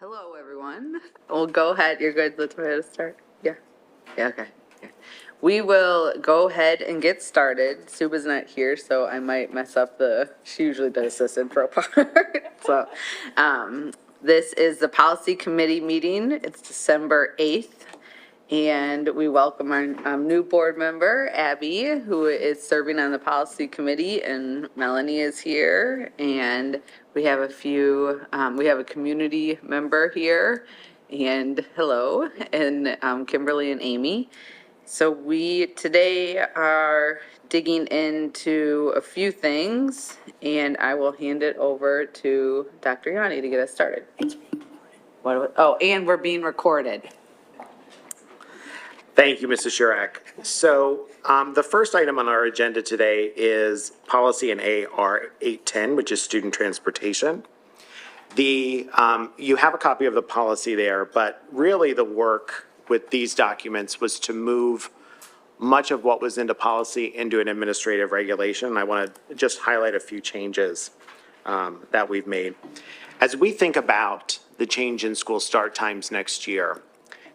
Hello, everyone. We'll go ahead. You're good. Let's go ahead and start. Yeah. Yeah, okay. Okay. We will go ahead and get started. Suba's not here, so I might mess up she usually does this intro part. So, this is the policy committee meeting. It's December 8th. And we welcome our new board member, Abby, who is serving on the policy committee, and Melanie is here. And we have we have a community member here, and hello, and Kimberly and Amy. So we today are digging into a few things, and I will hand it over to Dr. Yanni to get us started. And we're being recorded. Thank you, Mrs. Shurak. So the first item on our agenda today is policy in AR 810, which is student transportation. You have a copy of the policy there, but really the work with these documents was to move much of what was into policy into an administrative regulation. I want to just highlight a few changes that we've made. As we think about the change in school start times next year,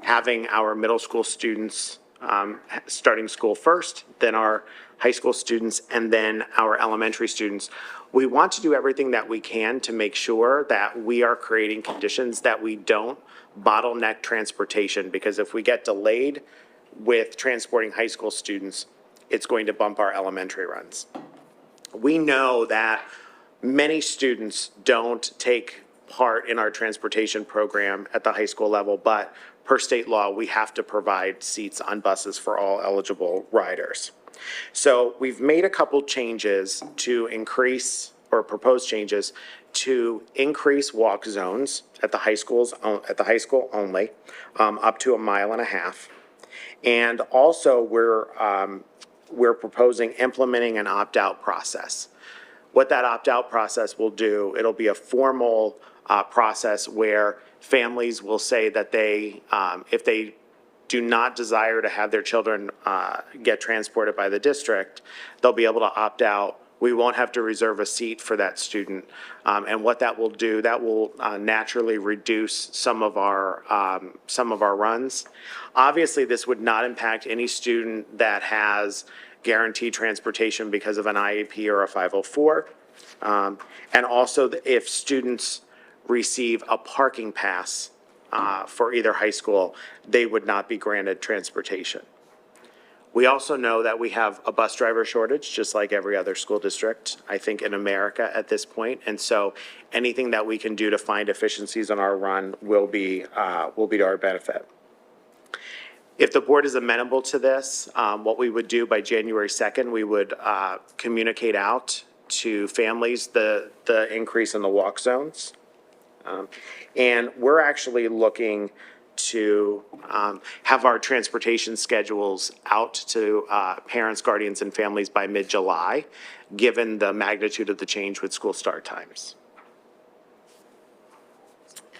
having our middle school students starting school first, then our high school students, and then our elementary students, we want to do everything that we can to make sure that we are creating conditions that we don't bottleneck transportation, because if we get delayed with transporting high school students, it's going to bump our elementary runs. We know that many students don't take part in our transportation program at the high school level, but per state law, we have to provide seats on buses for all eligible riders. So we've made a couple changes to increase, or proposed changes to increase walk zones at the high school only, up to 1.5 miles. And also we're proposing implementing an opt-out process. What that opt-out process will do, it'll be a formal process where families will say that if they do not desire to have their children get transported by the district, they'll be able to opt out. We won't have to reserve a seat for that student. And what that will do, that will naturally reduce some of our runs. Obviously, this would not impact any student that has guaranteed transportation because of an IEP or a 504. And also, if students receive a parking pass for either high school, they would not be granted transportation. We also know that we have a bus driver shortage, just like every other school district, I think, in America at this point. And so anything that we can do to find efficiencies on our run will be to our benefit. If the board is amenable to this, what we would do by January 2nd, we would communicate out to families the increase in the walk zones. And we're actually looking to have our transportation schedules out to parents, guardians, and families by mid-July, given the magnitude of the change with school start times.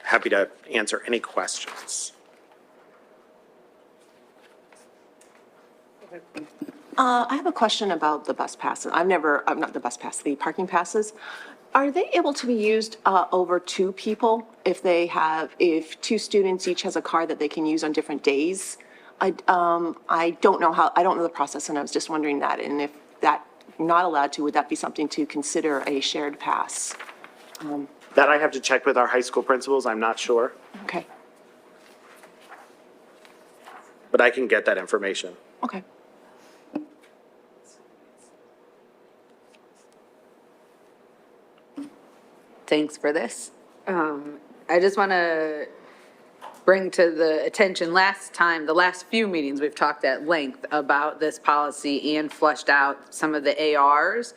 Happy to answer any questions. I have a question about the bus passes. Not the bus pass, the parking passes. Are they able to be used over two people if two students each has a car that they can use on different days? I don't know the process, and I was just wondering that. And if that not allowed to, would that be something to consider a shared pass? That I have to check with our high school principals. I'm not sure, Okay, but I can get that information. okay. Thanks for this. I just want to bring to the attention, the last few meetings, we've talked at length about this policy and fleshed out some of the ARs.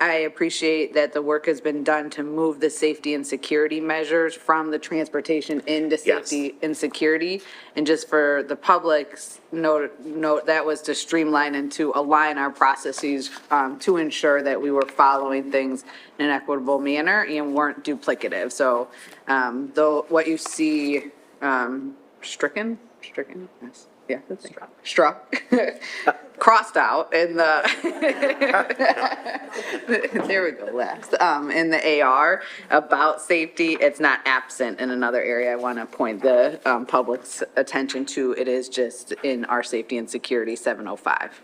I appreciate that the work has been done to move the safety and security measures from the transportation into safety and security. And just for the public's note that was to streamline and to align our processes to ensure that we were following things in an equitable manner and weren't duplicative. So though what you see stricken, yes. Yeah, that's it. Struck, crossed out in the, there we go, last, in the AR about safety, it's not absent in another area I want to point the, public's attention to. It is just in our safety and security 705.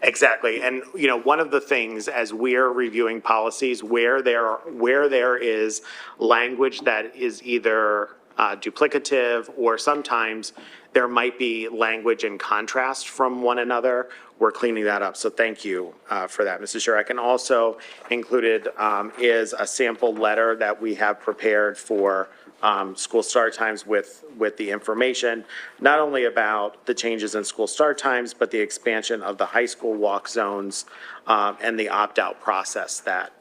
Exactly. And, you know, one of the things as we're reviewing policies where there is language that is either duplicative or sometimes there might be language in contrast from one another, we're cleaning that up. So thank you for that, Mrs. Sherrick. And also included is a sample letter that we have prepared for school start times with the information, not only about the changes in school start times, but the expansion of the high school walk zones and the opt-out process that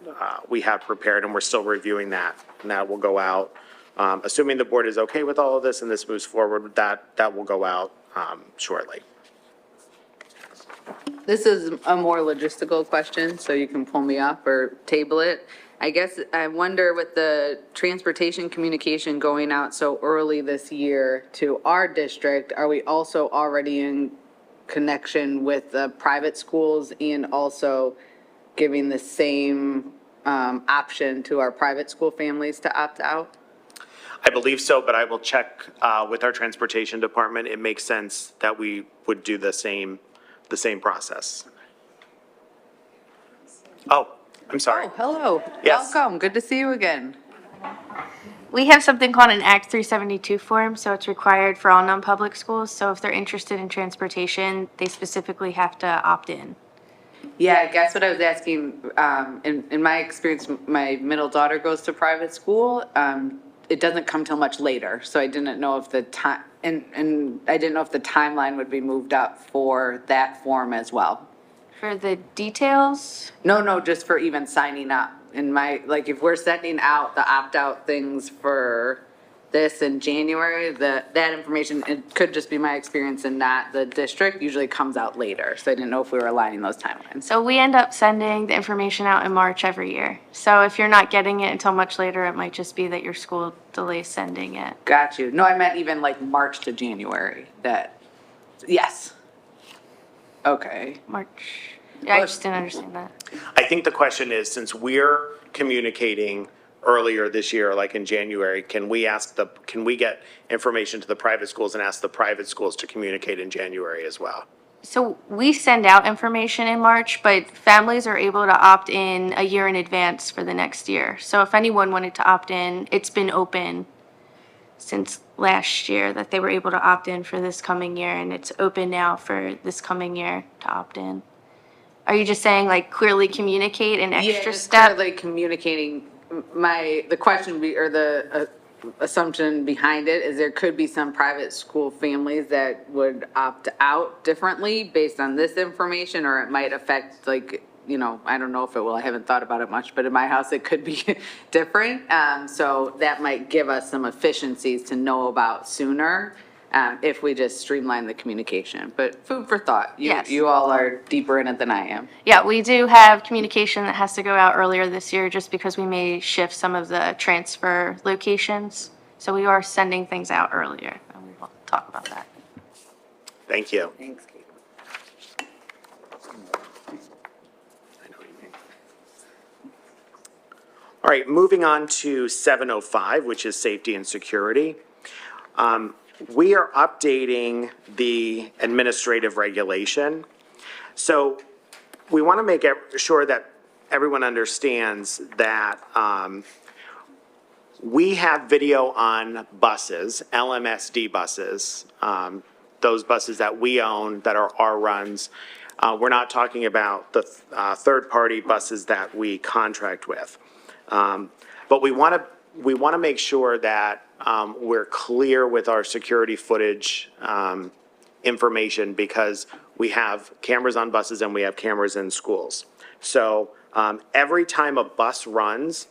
we have prepared, and we're still reviewing that. And that will go out, assuming the board is okay with all of this and this moves forward, that will go out shortly. This is a more logistical question, so you can pull me up or table it. I guess I wonder with the transportation communication going out so early this year to our district, are we also already in connection with the private schools and also giving the same option to our private school families to opt out? I believe so, but I will check with our transportation department. It makes sense that we would do the same process. Oh, I'm sorry. Oh, hello. Yes. Welcome. Good to see you again. We have something called an Act 372 form, so it's required for all non-public schools. So if they're interested in transportation, they specifically have to opt in. Yeah, I guess what I was asking, in my experience, my middle daughter goes to private school. It doesn't come till much later, so I didn't know if the time, and I didn't know if the timeline would be moved up for that form as well. For the details, No, just for even signing up. In my, like, if we're sending out the opt-out things for this in January, that information, it could just be my experience and not the district, usually comes out later. So I didn't know if we were aligning those timelines. so we end up sending the information out in March every year. So if you're not getting it until much later, it might just be that your school delays sending it. Got you. No, I meant even like March to January, that, yes. Okay. March. Yeah, I just didn't understand that. I think the question is, since we're communicating earlier this year, like in January, can we get information to the private schools and ask the private schools to communicate in January as well? So we send out information in March, but families are able to opt in a year in advance for the next year. So if anyone wanted to opt in, it's been open since last year that they were able to opt in for this coming year, and it's open now for this coming year to opt in. Are you just saying like clearly communicate an extra just step? clearly communicating, the question or the assumption behind it is there could be some private school families that would opt out differently based on this information, or it might affect, like, you know, I don't know if it will, I haven't thought about it much, but in my house, it could be different. So that might give us some efficiencies to know about sooner, if we just streamline the communication. But food for thought. Yes. You all are deeper in it than I am. Yeah, we do have communication that has to go out earlier this year just because we may shift some of the transfer locations. So we are sending things out earlier, and we will talk about that. Thank you. Thanks, Kate. I know what you mean. All right, moving on to 705, which is safety and security. We are updating the administrative regulation. So we want to make sure that everyone understands that we have video on buses, LMSD buses, those buses that we own that are our runs. We're not talking about the third-party buses that we contract with. But we want to make sure that we're clear with our security footage information, because we have cameras on buses and we have cameras in schools. So every time a bus runs,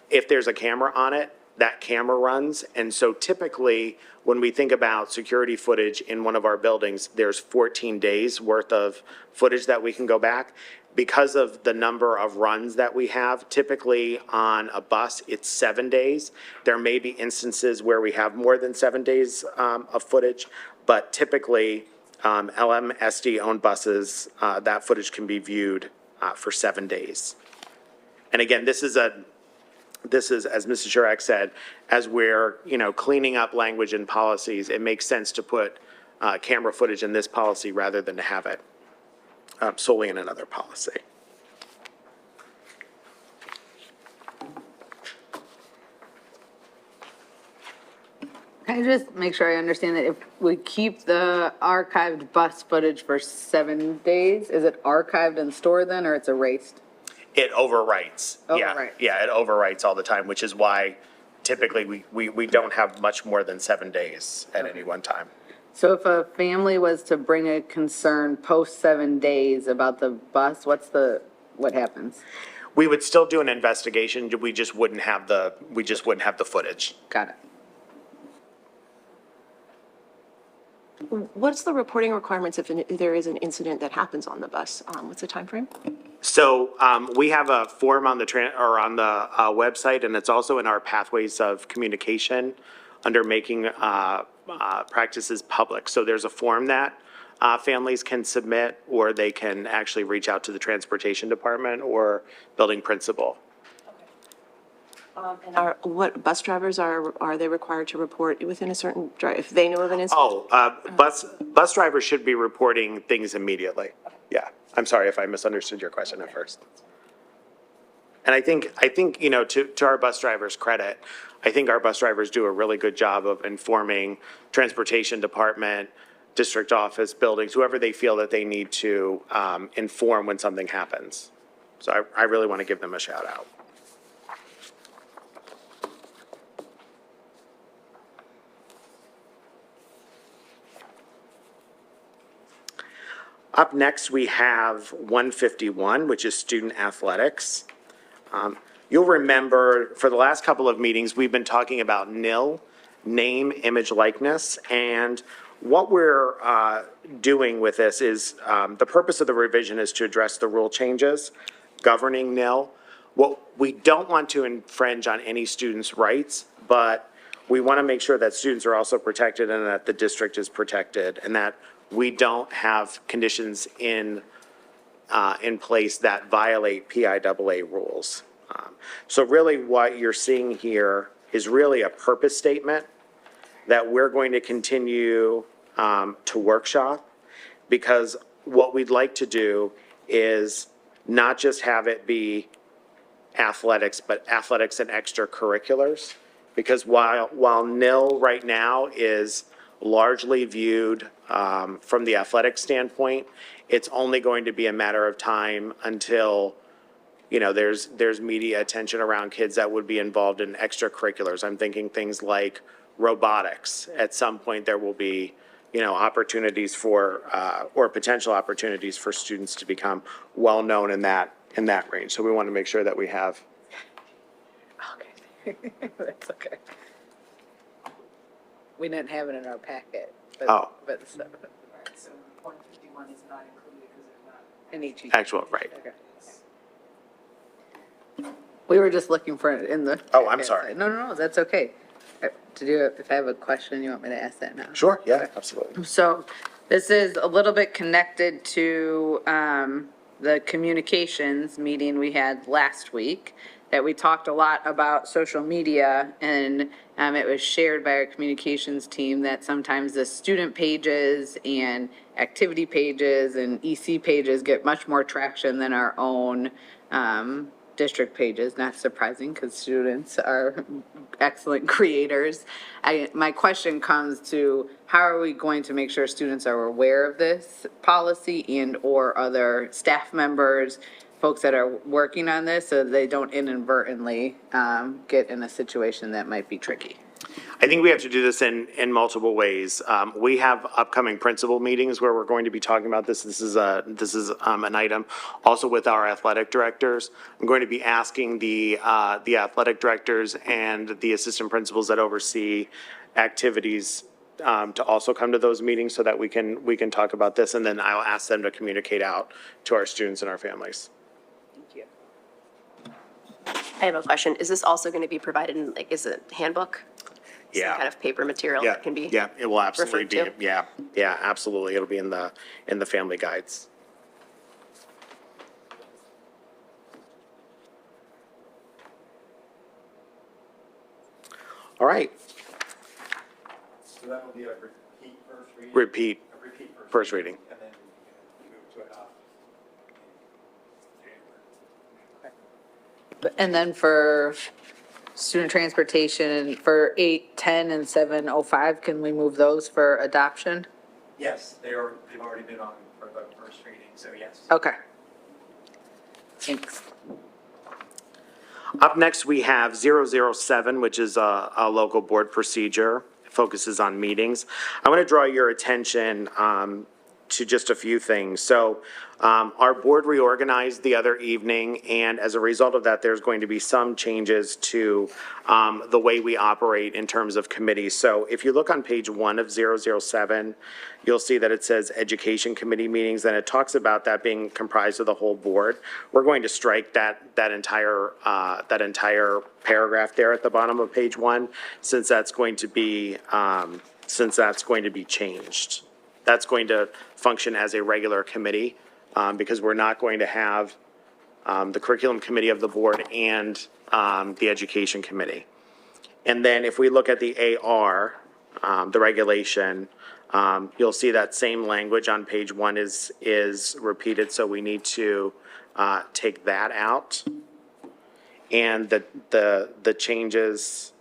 if there's a camera on it, that camera runs. And so typically, when we think about security footage in one of our buildings, there's 14 days worth of footage that we can go back. Because of the number of runs that we have, typically on a bus, it's 7 days. There may be instances where we have more than 7 days of footage, but typically LMSD owned buses, that footage can be viewed for 7 days. And again, this is, as Mrs. Shurak said, as we're, cleaning up language and policies, it makes sense to put camera footage in this policy rather than to have it solely in another policy. Can I just make sure I understand that if we keep the archived bus footage for 7 days, is it archived and stored then, or it's erased? It overwrites. Yeah, Overwrites. yeah, it overwrites all the time, which is why typically we don't have much more than 7 days at any one time. So if a family was to bring a concern post 7 days about the bus, what happens? We would still do an investigation, we just wouldn't have the footage. Got it. What's the reporting requirements if there is an incident that happens on the bus? What's the timeframe? So we have a form on the website, and it's also in our pathways of communication under making practices public. So there's a form that families can submit, or they can actually reach out to the transportation department or building principal. And what bus drivers are they required to report within a certain drive, if they know of an incident? Bus drivers should be reporting things immediately. Yeah, I'm sorry if I misunderstood your question at first. And I think, to our bus drivers' credit, I think our bus drivers do a really good job of informing transportation department, district office, buildings, whoever they feel that they need to inform when something happens. So I really want to give them a shout out. Up next, we have 151, which is student athletics. You'll remember, for the last couple of meetings, we've been talking about NIL, name, image, likeness, and what we're doing with this is, the purpose of the revision is to address the rule changes governing NIL. What we don't want to infringe on any student's rights, but we want to make sure that students are also protected and that the district is protected, and that we don't have conditions in place that violate PIAA rules. So really what you're seeing here is really a purpose statement that we're going to continue to workshop, because what we'd like to do is not just have it be athletics, but athletics and extracurriculars. Because while NIL right now is largely viewed from the athletic standpoint, it's only going to be a matter of time until, there's media attention around kids that would be involved in extracurriculars. I'm thinking things like robotics. At some point, there will be, opportunities for, or potential opportunities for students to become well-known in that range. So we want to make sure that we have. Okay. That's okay. We didn't have it in our packet. But, Oh. But so, So 151 is not included because it's not. in each. Actual, right. Okay. We were just looking for it in the. Oh, I'm sorry. No, that's okay. If I have a question, you want me to ask that now? Sure, yeah, absolutely. So this is a little bit connected to the communications meeting we had last week, that we talked a lot about social media, and it was shared by our communications team that sometimes the student pages and activity pages and EC pages get much more traction than our own district pages. Not surprising, because students are excellent creators. My question comes to, how are we going to make sure students are aware of this policy and or other staff members, folks that are working on this, so they don't inadvertently get in a situation that might be tricky? I think we have to do this in multiple ways. We have upcoming principal meetings where we're going to be talking about this. This is an item also with our athletic directors. I'm going to be asking the athletic directors and the assistant principals that oversee activities to also come to those meetings so that we can talk about this, and then I'll ask them to communicate out to our students and our families. Thank you. I have a question. Is this also going to be provided in, is it handbook? Yeah. some kind of paper material Yeah, that can be. yeah, it will absolutely be, referred to. yeah, absolutely. It'll be in the family guides. All right, So that will be a repeat first reading? repeat A repeat first reading. And then move to adopt in January. And then for student transportation, for 8, 10, and 705, can we move those for adoption? Yes, they've already been on for the first reading, so yes. Okay. Thanks. Up next, we have 007, which is a local board procedure, focuses on meetings. I want to draw your attention to just a few things. So our board reorganized the other evening, and as a result of that, there's going to be some changes to the way we operate in terms of committees. So if you look on page 1 of 007, you'll see that it says Education Committee meetings, and it talks about that being comprised of the whole board. We're going to strike that entire paragraph there at the bottom of page 1, since that's going to be changed. That's going to function as a regular committee, because we're not going to have the curriculum committee of the board and the education committee. And then if we look at the AR, the regulation, you'll see that same language on page 1 is repeated, so we need to take that out. And the changes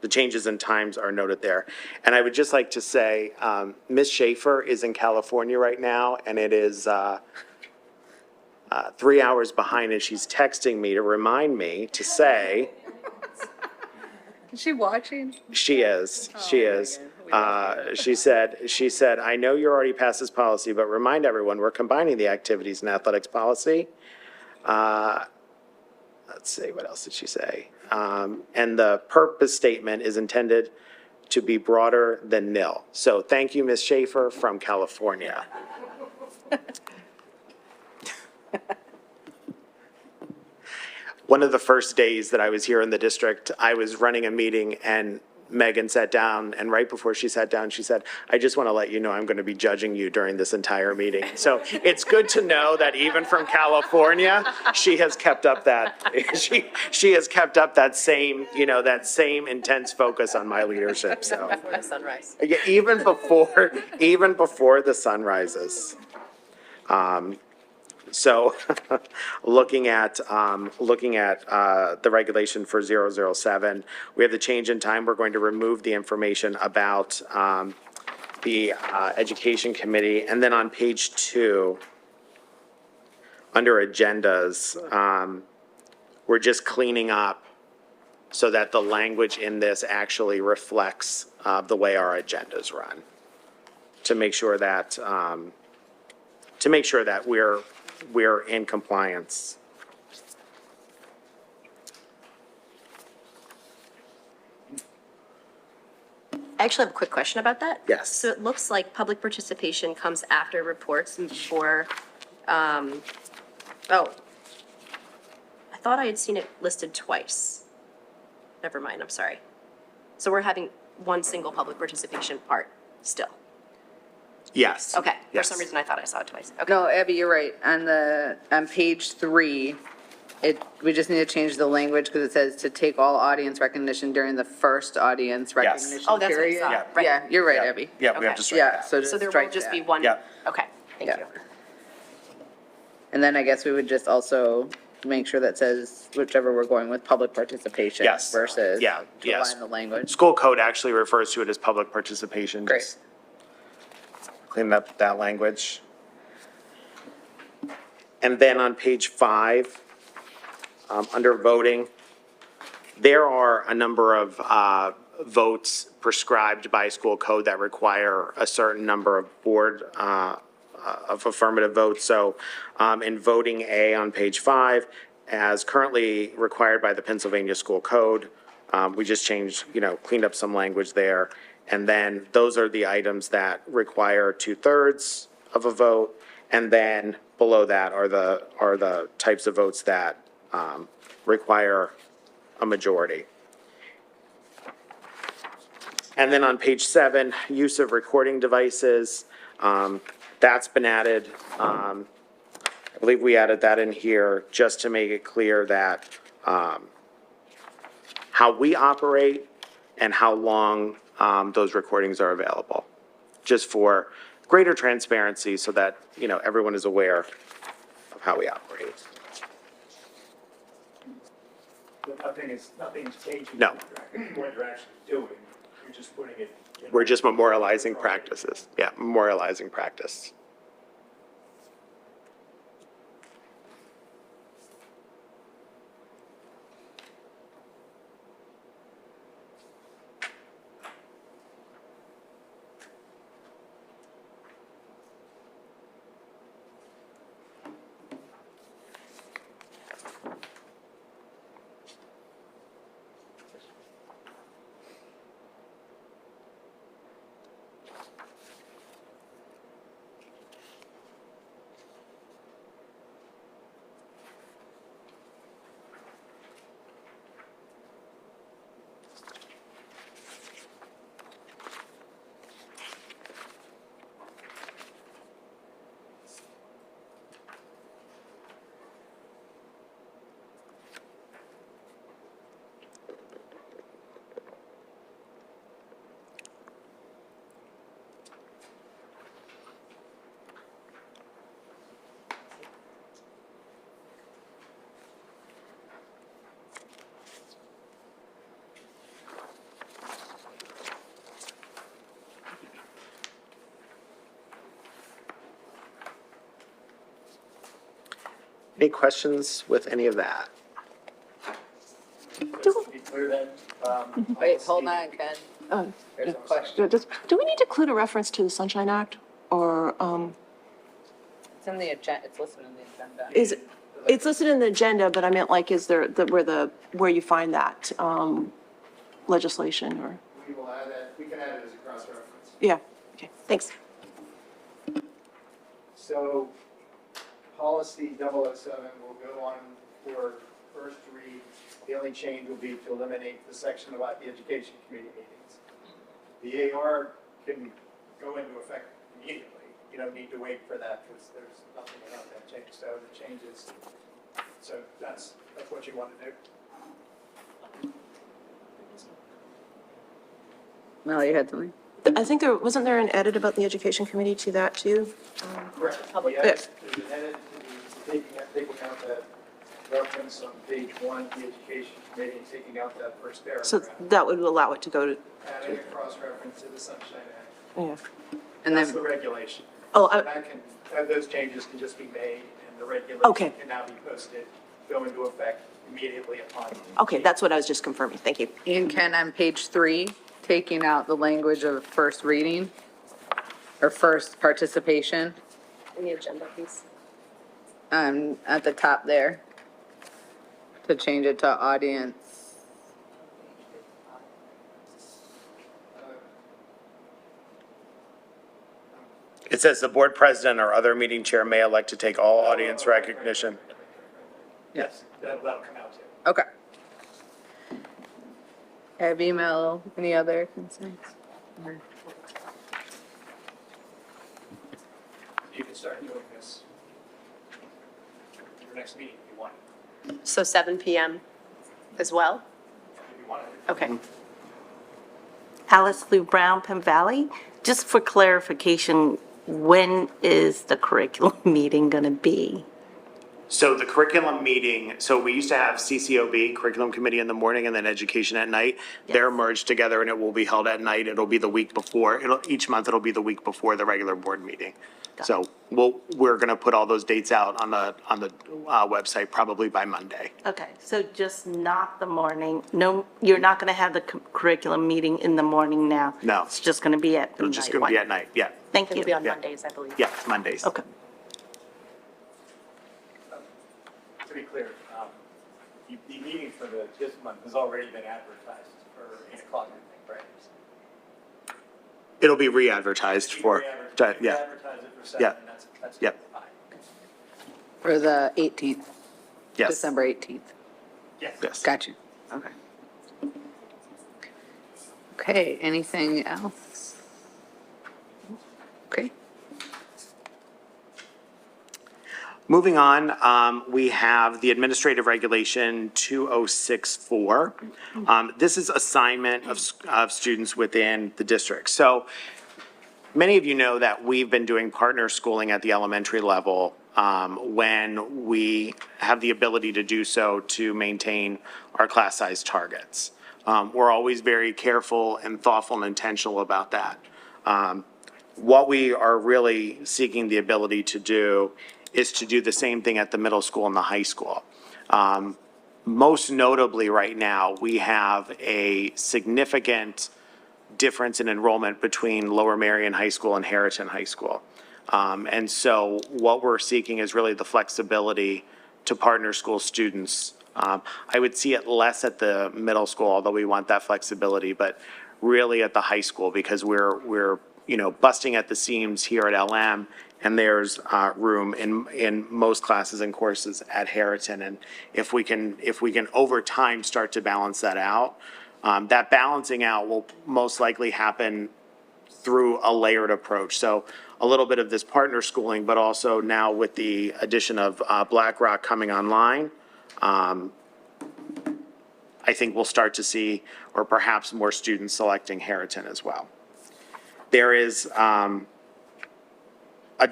the changes in times are noted there. And I would just like to say, Ms. Schaefer is in California right now, and it is 3 hours behind, and she's texting me to remind me to say, Is she watching? she is. She said, I know you're already past this policy, but remind everyone, we're combining the activities and athletics policy. Let's see, what else did she say? And the purpose statement is intended to be broader than nil. So thank you, Ms. Schaefer from California. One of the first days that I was here in the district, I was running a meeting and Megan sat down, and right before she sat down, she said, I just want to let you know I'm going to be judging you during this entire meeting. So it's good to know that even from California, she has kept up that, she has kept up that same, that same intense focus on my leadership, so. Before the sunrise. Yeah, even before the sun rises. So, looking at the regulation for 007, we have the change in time. We're going to remove the information about the Education Committee. And then on page 2, under agendas, we're just cleaning up so that the language in this actually reflects the way our agendas run, to make sure that we're in compliance. I actually have a quick question about that. Yes. So it looks like public participation comes after reports and before, I thought I had seen it listed twice. Never mind, I'm sorry. So we're having one single public participation part still. Yes. Okay, for Yes. some reason I thought I saw it twice. Okay. No, Abby, you're right. On page 3, we just need to change the language because it says to take all audience recognition during the first audience recognition Oh, that's what I period. saw, right. Yeah, you're right, Yeah. Abby. Yeah, we have Okay. to strike Yeah, that. so So just there will strike just be that. one? Yeah. Okay, thank Yeah. you. And then I guess we would just also make sure that says whichever we're going with, public participation Yes. versus Yeah, to yes. align the language. School code actually refers to it as public participation. Great. Just clean up that language. And then on page 5, under voting, there are a number of votes prescribed by school code that require a certain number of board of affirmative votes. So in voting A on page 5, as currently required by the Pennsylvania School Code, we just changed, cleaned up some language there. And then those are the items that require 2/3 of a vote. And then below that are the types of votes that require a majority. And then on page 7, use of recording devices, that's been added. I believe we added that in here just to make it clear that how we operate and how long those recordings are available, just for greater transparency so that, you know, everyone is aware of how we operate. But nothing's changing. No. What you're actually doing, you're just putting it. We're just memorializing practices. Yeah, memorializing practice. Any questions with any of that? Just to be clear then, Wait, hold on, Ken. Oh, There's a question. Do we need to include a reference to the Sunshine Act? Or It's in the agenda, it's listed in the agenda. is, it's listed in the agenda, but I meant like, is there, where you find that legislation or? we will add that, we can add it as a cross-reference. Yeah, okay, thanks. So, policy 007 will go on for first read. The only change will be to eliminate the section about the education committee meetings. The AR can go into effect immediately. You don't need to wait for that because there's nothing about that change. So the changes, so that's what you want to do. Mel, you had something? I think wasn't there an edit about the education committee to that too? Correct. Public- Yes, there's an edit to the, taking out that reference on page 1, the education committee, and taking out that first paragraph. So that would allow it to go to, Adding a cross-reference to the Sunshine Act. yeah. And That's the then, regulation. Oh, So I- those changes can just be made, and the regulation Okay. can now be posted, go into effect immediately upon. Okay, that's what I was just confirming. Thank you. and Ken, on page 3, taking out the language of first reading or first participation, In the agenda, please. at the top there, to change it to audience. It says the board president or other meeting chair may elect to take all audience recognition. Yes, that'll come out too. Okay. Have email, any other concerns? You can start doing this at your next meeting if you want, So 7 PM as well? if you want. Okay. Alice Lou Brown, Penn Valley. Just for clarification, when is the curriculum meeting going to be? So the curriculum meeting, so we used to have CCOB, Curriculum Committee in the morning, and then Education at night. They're merged together and it will be held at night. It'll be the week before, each month it'll be the week before the regular board meeting. So we're gonna put all those dates out on the website probably by Monday. Okay, so just not the morning. No, you're not going to have the curriculum meeting in the morning now? No. It's just going to be at the It'll just night gonna one? be at night, yeah. Thank It'll you. be on Yeah. Mondays, I believe. Yeah, Mondays. Okay. To be clear, the meeting for this month has already been advertised for 8 o'clock, I think, right? It'll be re-advertised for, Re-advertise yeah, Advertise it for Yeah. 7, that's Yep. fine. For the 18th, yes. December 18th. Yes. Yes. Got you. Okay. Okay, anything else? Okay. Moving on, we have the Administrative Regulation 2064. This is assignment of students within the district. So many of you know that we've been doing partner schooling at the elementary level when we have the ability to do so to maintain our class size targets. We're always very careful and thoughtful and intentional about that. What we are really seeking the ability to do is to do the same thing at the middle school and the high school. Most notably right now, we have a significant difference in enrollment between Lower Merion High School and Harrison High School. And so what we're seeking is really the flexibility to partner school students. I would see it less at the middle school, although we want that flexibility, but really at the high school because we're busting at the seams here at LM, and there's room in most classes and courses at Harrison. And if we can over time start to balance that out, that balancing out will most likely happen through a layered approach. So a little bit of this partner schooling, but also now with the addition of Black Rock coming online, I think we'll start to see, or perhaps more students selecting Harrison as well. There is a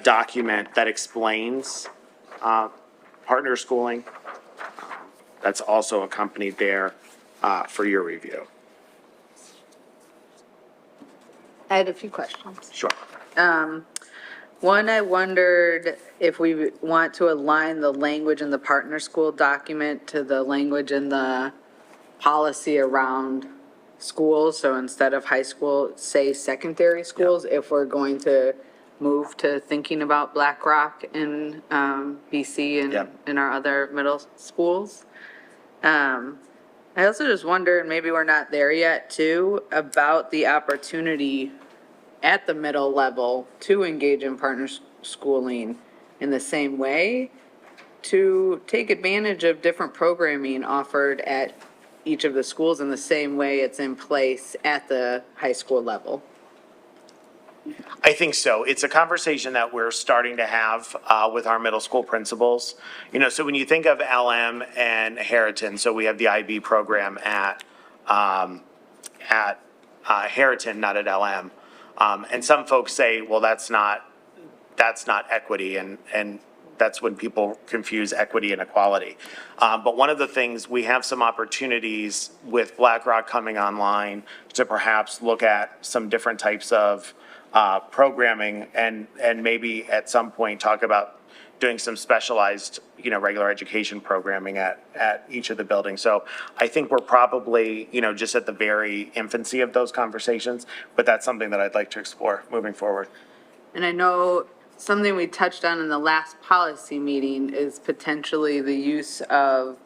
document that explains partner schooling. That's also accompanied there for your review. I had a few questions. Sure. One, I wondered if we want to align the language in the partner school document to the language in the policy around schools. So instead of high school, say secondary schools, if we're going to move to thinking about Black Rock in BC and Yep. in our other middle schools. I also just wonder, and maybe we're not there yet too, about the opportunity at the middle level to engage in partner schooling in the same way, to take advantage of different programming offered at each of the schools in the same way it's in place at the high school level. I think so. It's a conversation that we're starting to have with our middle school principals. So when you think of LM and Harriton, so we have the IB program at Harriton, not at LM. And some folks say, well, that's not equity, and that's when people confuse equity and equality. But one of the things, we have some opportunities with Black Rock coming online to perhaps look at some different types of programming and maybe at some point talk about doing some specialized, regular education programming at each of the buildings. So I think we're probably, just at the very infancy of those conversations, but that's something that I'd like to explore moving forward. And I know something we touched on in the last policy meeting is potentially the use of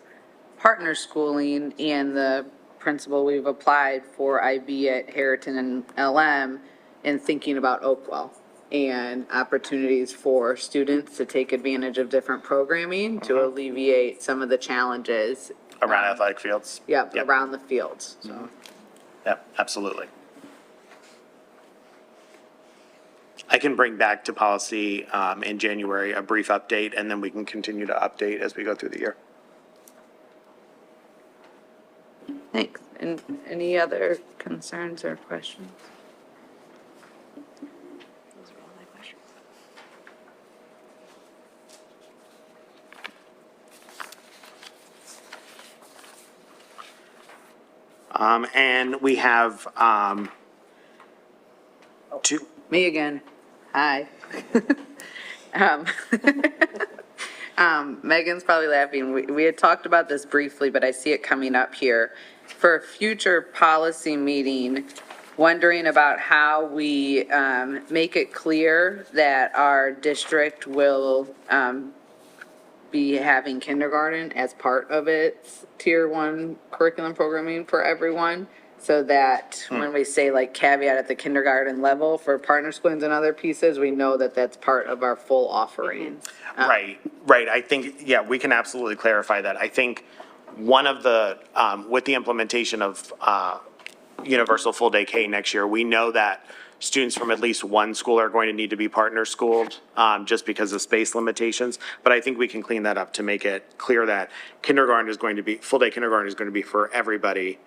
partner schooling and the principle we've applied for IB at Harriton and LM in thinking about Oakwell and opportunities for students to take advantage of different programming to alleviate some of the challenges. Around athletic fields? Yep, Yep. around the fields, so. Yep, absolutely. I can bring back to policy in January a brief update, and then we can continue to update as we go through the year. Thanks. And any other concerns or questions? Those are all my questions. And we have two. Me again. Hi. Um, Megan's probably laughing. We had talked about this briefly, but I see it coming up here. For a future policy meeting, wondering about how we make it clear that our district will be having kindergarten as part of its tier one curriculum programming for everyone. So that when we say like caveat at the kindergarten level for partner schools and other pieces, we know that that's part of our full offering. Right. I think, yeah, we can absolutely clarify that. I think one of the, with the implementation of universal full day K next year. We know that students from at least one school are going to need to be partner schooled, just because of space limitations. But I think we can clean that up to make it clear that kindergarten is going to be, full day kindergarten is going to be for everybody,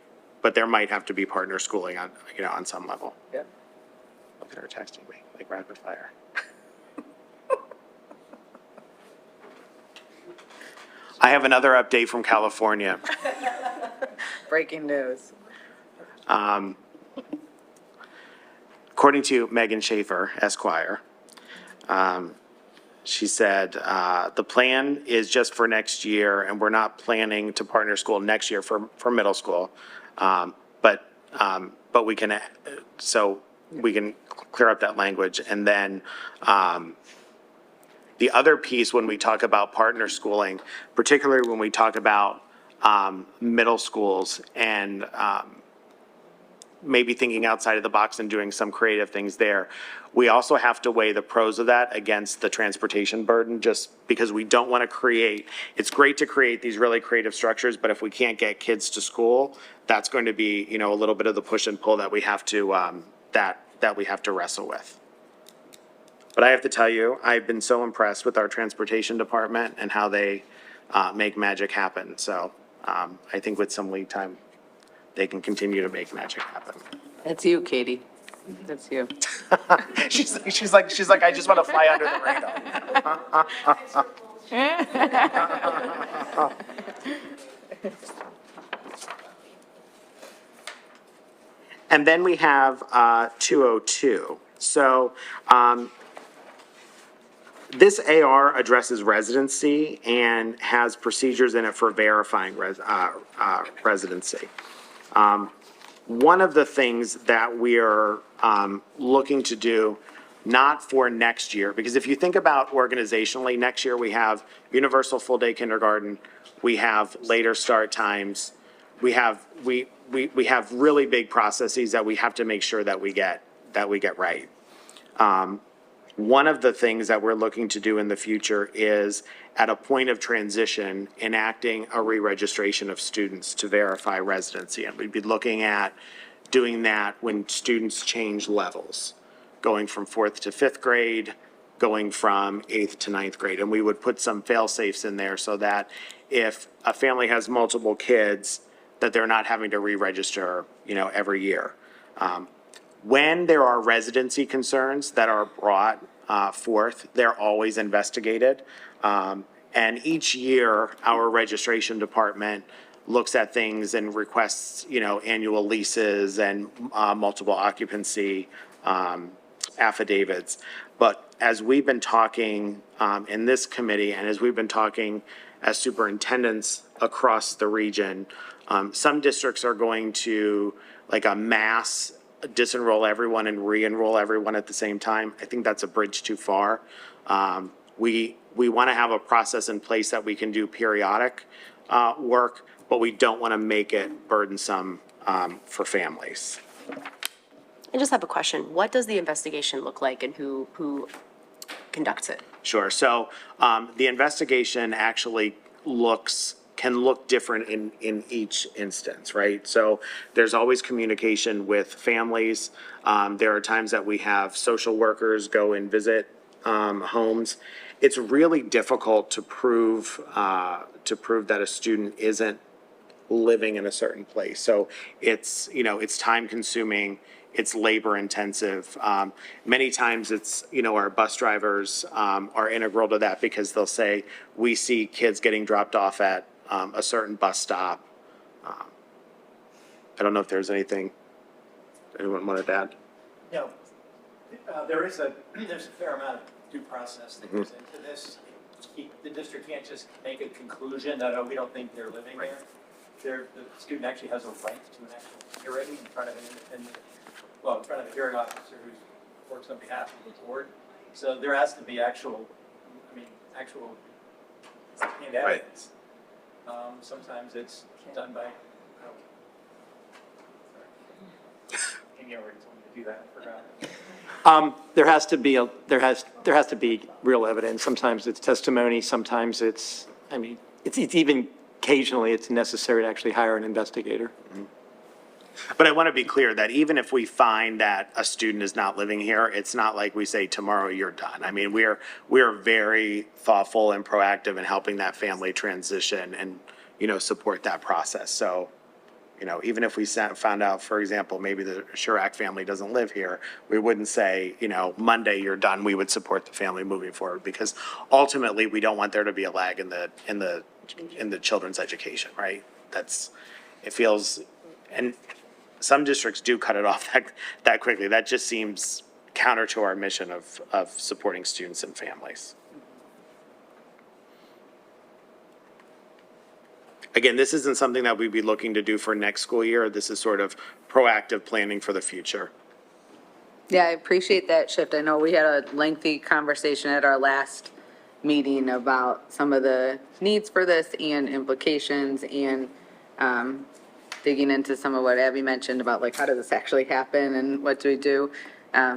but there might have to be partner schooling on, on some level. Yeah. Look at her texting me, like rapid fire. I have another update from California. Breaking news. According to Megan Schaefer, Esquire, she said, the plan is just for next year, and we're not planning to partner school next year for middle school. But we can, so we can clear up that language. And then, the other piece, when we talk about partner schooling, particularly when we talk about, middle schools and, maybe thinking outside of the box and doing some creative things there. We also have to weigh the pros of that against the transportation burden, just because we don't want to create, it's great to create these really creative structures, but if we can't get kids to school, that's going to be, a little bit of the push and pull that we have to, that we have to wrestle with. But I have to tell you, I've been so impressed with our transportation department and how they, make magic happen. So, I think with some lead time, they can continue to make magic happen. That's you, Katie. That's you. She's like, I just want to fly under the radar. And then we have 202. So this AR addresses residency and has procedures in it for verifying residency. One of the things that we are looking to do, not for next year, because if you think about organizationally, next year we have universal full day kindergarten, we have later start times, we have really big processes that we have to make sure that we get right. One of the things that we're looking to do in the future is, at a point of transition, enacting a re-registration of students to verify residency. And we'd be looking at doing that when students change levels, going from 4th to 5th grade, going from 8th to 9th grade. And we would put some fail-safes in there so that if a family has multiple kids, that they're not having to re-register, every year. When there are residency concerns that are brought forth, they're always investigated. And each year, our registration department looks at things and requests, annual leases and multiple occupancy affidavits. But as we've been talking in this committee, and as we've been talking as superintendents across the region, some districts are going to, like, a mass disenroll everyone and re-enroll everyone at the same time. I think that's a bridge too far. We want to have a process in place that we can do periodic work, but we don't want to make it burdensome for families. I just have a question. What does the investigation look like and who conducts it? Sure. So the investigation actually can look different in each instance, right? So there's always communication with families. There are times that we have social workers go and visit homes. It's really difficult to prove that a student isn't living in a certain place. So it's, it's time consuming, it's labor intensive. Many times it's, our bus drivers are integral to that, because they'll say, we see kids getting dropped off at a certain bus stop. I don't know if there's anything anyone wanted to add. No, there's a fair amount of due process that goes into this. The district can't just make a conclusion that, oh, we don't think they're living there. The student actually has a right to an actual hearing in front of an independent, in front of a hearing officer who works on behalf of the board. So there has to be actual evidence. Sometimes it's done by, Amy already told me to do that, I forgot. There has to be real evidence. Sometimes it's testimony, sometimes it's even occasionally it's necessary to actually hire an investigator. But I want to be clear that even if we find that a student is not living here, it's not like we say tomorrow you're done. I mean, we are very thoughtful and proactive in helping that family transition and, support that process. So, even if we found out, for example, maybe the Chirac family doesn't live here, we wouldn't say, Monday you're done. We would support the family moving forward because ultimately we don't want there to be a lag in the children's education, right? It feels, and some districts do cut it off that quickly. That just seems counter to our mission of supporting students and families. Again, this isn't something that we'd be looking to do for next school year. This is sort of proactive planning for the future. Yeah, I appreciate that shift. I know we had a lengthy conversation at our last meeting about some of the needs for this and implications and digging into some of what Abby mentioned about like, how does this actually happen and what do we do?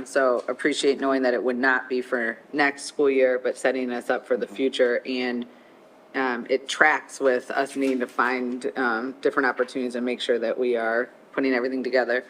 So appreciate knowing that it would not be for next school year, but setting us up for the future. And it tracks with us needing to find different opportunities and make sure that we are putting everything together.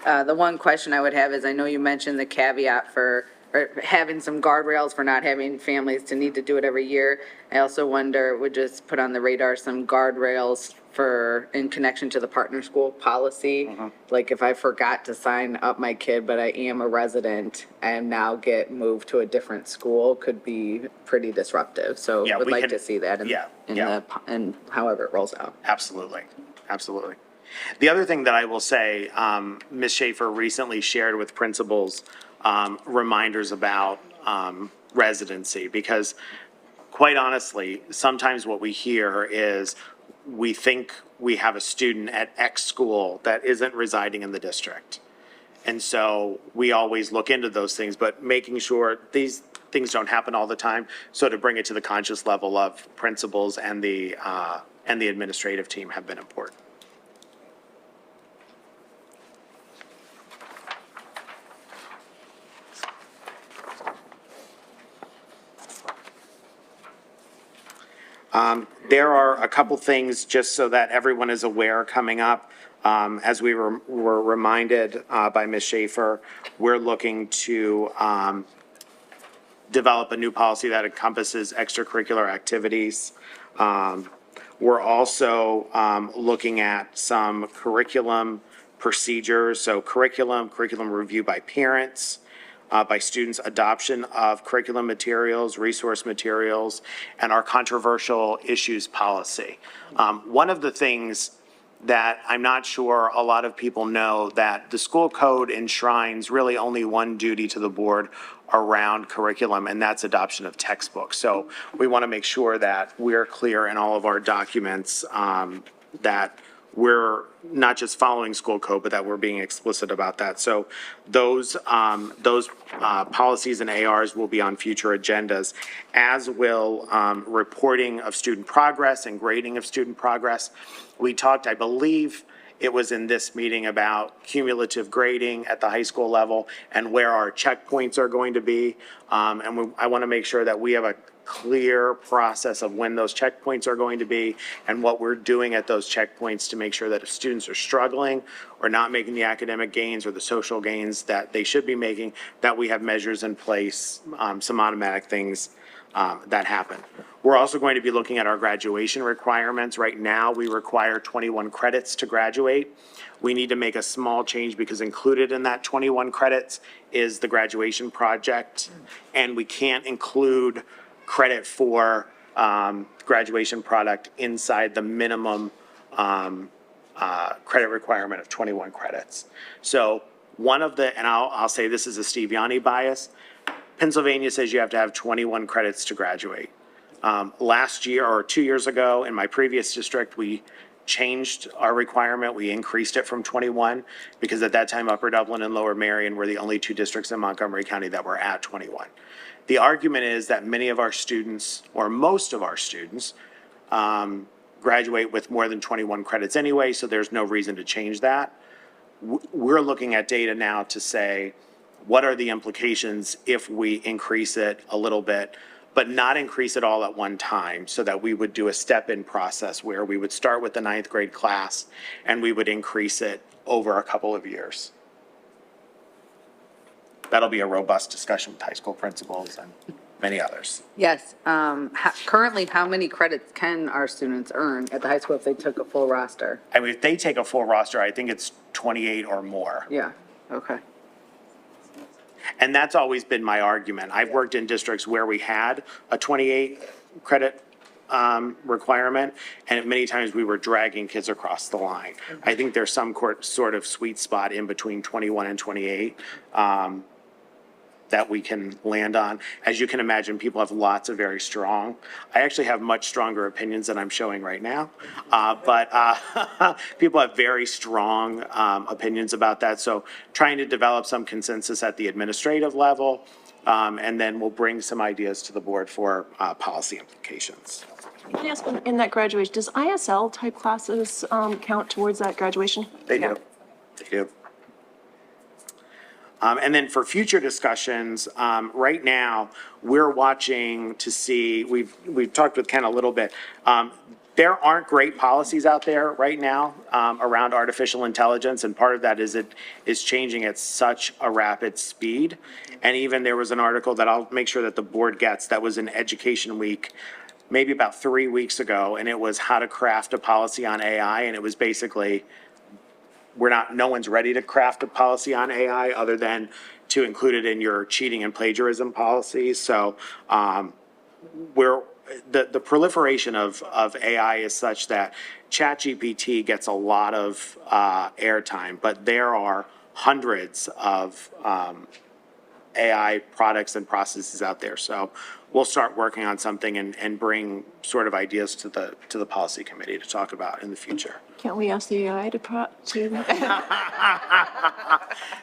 The one question I would have is, I know you mentioned the caveat for or having some guardrails for not having families to need to do it every year. I also wonder, would just put on the radar some guardrails for, in connection to the partner school policy. Like if I forgot to sign up my kid, but I am a resident and now get moved to a different school, could be pretty disruptive. So Yeah, would we like can- to see that in however it rolls out. Absolutely, absolutely. The other thing that I will say, Ms. Schaefer recently shared with principals reminders about residency, because quite honestly, sometimes what we hear is we think we have a student at X school that isn't residing in the district. And so we always look into those things, but making sure these things don't happen all the time. So to bring it to the conscious level of principals and the administrative team have been important. There are a couple things, just so that everyone is aware, coming up. As we were reminded by Ms. Schaefer, we're looking to develop a new policy that encompasses extracurricular activities. We're also looking at some curriculum procedures, so curriculum review by parents, by students, adoption of curriculum materials, resource materials, and our controversial issues policy. One of the things that I'm not sure a lot of people know, that the school code enshrines really only one duty to the board around curriculum, and that's adoption of textbooks. So we want to make sure that we're clear in all of our documents that we're not just following school code, but that we're being explicit about that. So those policies and ARs will be on future agendas, as will reporting of student progress and grading of student progress. We talked, I believe it was in this meeting, about cumulative grading at the high school level and where our checkpoints are going to be. I want to make sure that we have a clear process of when those checkpoints are going to be and what we're doing at those checkpoints to make sure that if students are struggling or not making the academic gains or the social gains that they should be making, that we have measures in place, some automatic things that happen. We're also going to be looking at our graduation requirements. Right now, we require 21 credits to graduate. We need to make a small change because included in that 21 credits is the graduation project, and we can't include credit for graduation product inside the minimum credit requirement of 21 credits. So one of the, and I'll say this is a Steve Yanni bias, Pennsylvania says you have to have 21 credits to graduate. Last year or 2 years ago in my previous district, we changed our requirement. We increased it from 21 because at that time Upper Dublin and Lower Merion were the only two districts in Montgomery County that were at 21. The argument is that many of our students, or most of our students, graduate with more than 21 credits anyway, so there's no reason to change that. We're looking at data now to say, what are the implications if we increase it a little bit? but not increase it all at one time, so that we would do a step-in process where we would start with the ninth grade class and we would increase it over a couple of years. That'll be a robust discussion with high school principals and many others. Yes, currently, how many credits can our students earn at the high school if they took a full roster? I mean, if they take a full roster, I think it's 28 or more. Yeah, okay. And that's always been my argument. I've worked in districts where we had a 28 credit requirement, and many times we were dragging kids across the line. I think there's some sort of sweet spot in between 21 and 28 that we can land on. As you can imagine, people have lots of very strong, I actually have much stronger opinions than I'm showing right now, but people have very strong opinions about that. So trying to develop some consensus at the administrative level, and then we'll bring some ideas to the board for policy implications. Can I ask, in that graduation, does ISL type classes count towards that graduation? They do. They do. And then for future discussions, right now, we're watching to see, we've talked with Ken a little bit. There aren't great policies out there right now around artificial intelligence, and part of that is it is changing at such a rapid speed. And even there was an article that I'll make sure that the board gets, that was in Education Week, maybe about 3 weeks ago, and it was how to craft a policy on AI, and it was basically, no one's ready to craft a policy on AI other than to include it in your cheating and plagiarism policies. So, the proliferation of AI is such that ChatGPT gets a lot of, airtime, but there are hundreds of, AI products and processes out there. So we'll start working on something and bring sort of ideas to the policy committee to talk about in the future. Can't we ask the AI to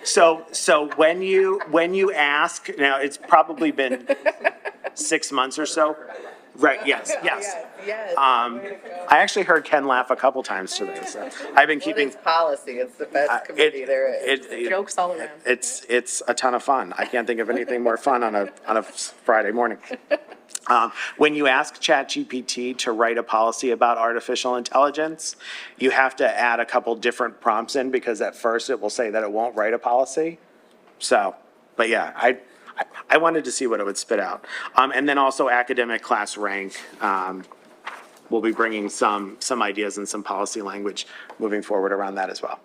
So when you ask, now it's probably been 6 months or so. Right, yes. Yes. I actually heard Ken laugh a couple times today, so I've been keeping. It's policy, it's the best committee there is. Jokes all around. It's a ton of fun. I can't think of anything more fun on a Friday morning. When you ask ChatGPT to write a policy about artificial intelligence, you have to add a couple different prompts in, because at first it will say that it won't write a policy. So, but yeah, I wanted to see what it would spit out. And then also academic class rank. We'll be bringing some ideas and some policy language moving forward around that as well.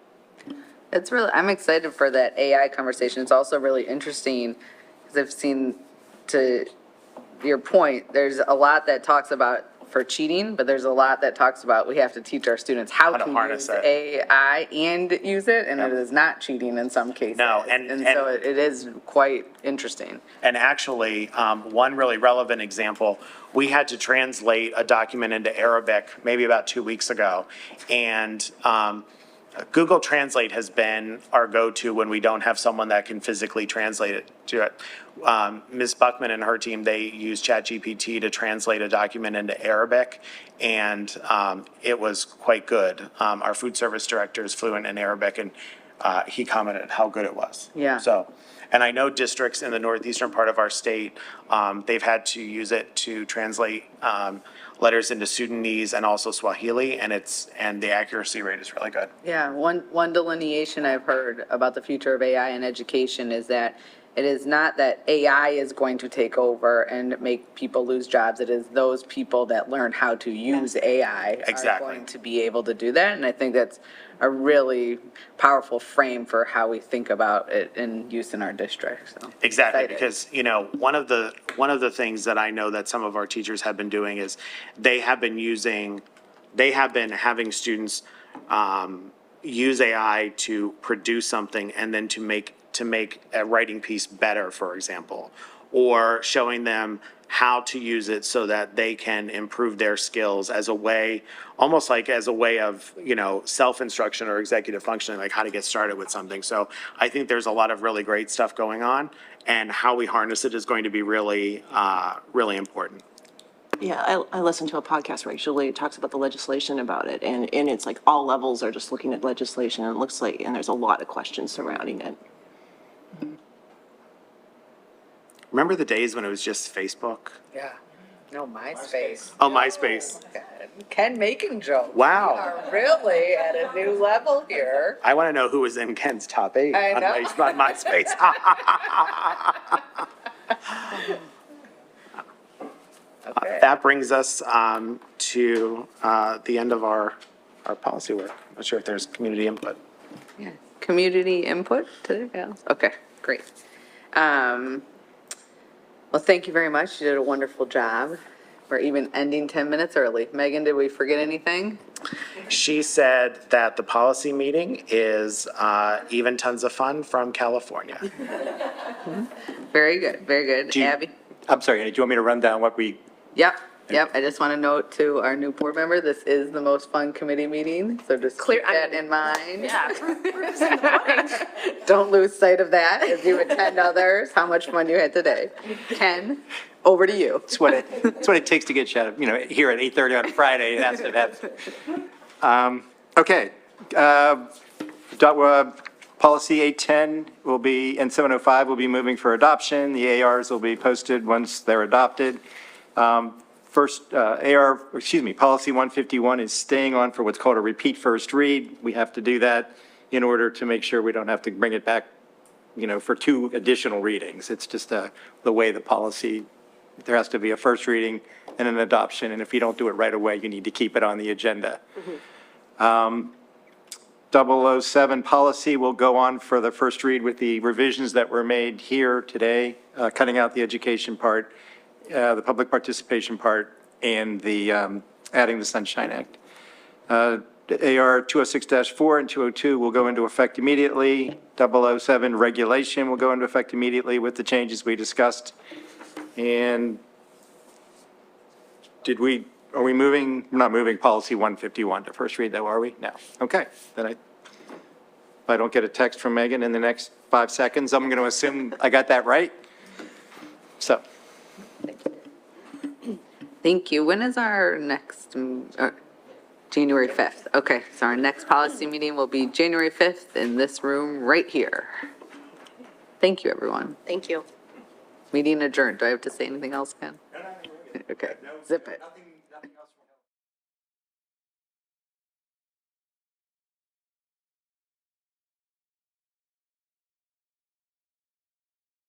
It's really, I'm excited for that AI conversation. It's also really interesting because I've seen, to your point, there's a lot that talks about for cheating, but there's a lot that talks about we have to teach our students how How to to harness use it. AI and use it, and it is not cheating in some cases. No, and so it is quite interesting. And actually, one really relevant example, we had to translate a document into Arabic maybe about 2 weeks ago. And Google Translate has been our go-to when we don't have someone that can physically translate it to it. Ms. Buckman and her team, they use ChatGPT to translate a document into Arabic, and it was quite good. Our food service director is fluent in Arabic, and he commented how good it was. Yeah. So, and I know districts in the northeastern part of our state, they've had to use it to translate letters into Sudanese and also Swahili, and the accuracy rate is really good. Yeah, one delineation I've heard about the future of AI in education is that it is not that AI is going to take over and make people lose jobs. It is those people that learn how to use AI are Exactly. going to be able to do that. And I think that's a really powerful frame for how we think about it in use in our district. So Exactly, excited. because, one of the things that I know that some of our teachers have been doing is they have been having students use AI to produce something and then to make a writing piece better, for example, or showing them how to use it so that they can improve their skills as a way, almost like as a way of, self-instruction or executive functioning, like how to get started with something. So I think there's a lot of really great stuff going on, and how we harness it is going to be really, really important. Yeah, I listen to a podcast regularly. It talks about the legislation about it, and it's like all levels are just looking at legislation, and it looks like, and there's a lot of questions surrounding it. Remember the days when it was just Facebook? Yeah. No, MySpace. Oh, MySpace. Ken making jokes. Wow. We are really at a new level here. I want to know who was in Ken's top 8 I on know. on MySpace. Okay. That brings us to the end of our policy work. I'm not sure if there's community input. Yeah. Community input today? Yeah. Okay, great. Well, thank you very much. You did a wonderful job. We're even ending 10 minutes early. Megan, did we forget anything? She said that the policy meeting is even tons of fun from California. Very good, very good. Do you- Abby? I'm sorry, Andy, do you want me to run down what we, Yep. I just want to note to our new board member, this is the most fun committee meeting, so just keep that in mind. Yeah. Don't lose sight of that as you attend others, how much fun you had today. Ken, over to you. it's what it takes to get shut up, here at 8:30 on a Friday, that's okay. Policy 810 will be, and 705 will be moving for adoption. The ARs will be posted once they're adopted. Policy 151 is staying on for what's called a repeat first read. We have to do that in order to make sure we don't have to bring it back, for 2 additional readings. It's just the way the policy, there has to be a first reading and an adoption, and if you don't do it right away, you need to keep it on the agenda. 007 policy will go on for the first read with the revisions that were made here today, cutting out the education part, the public participation part, and the adding the Sunshine Act. AR 206-4 and 202 will go into effect immediately. 007 regulation will go into effect immediately with the changes we discussed. And are we moving, we're not moving policy 151 to first read though, are we? No. Okay, then if I don't get a text from Megan in the next 5 seconds, I'm going to assume I got that right. So. Thank you. When is our next, January 5th? Okay, so our next policy meeting will be January 5th in this room right here. Thank you, everyone. Thank you. Meeting adjourned. Do I have to say anything else, Ken? Okay, zip it.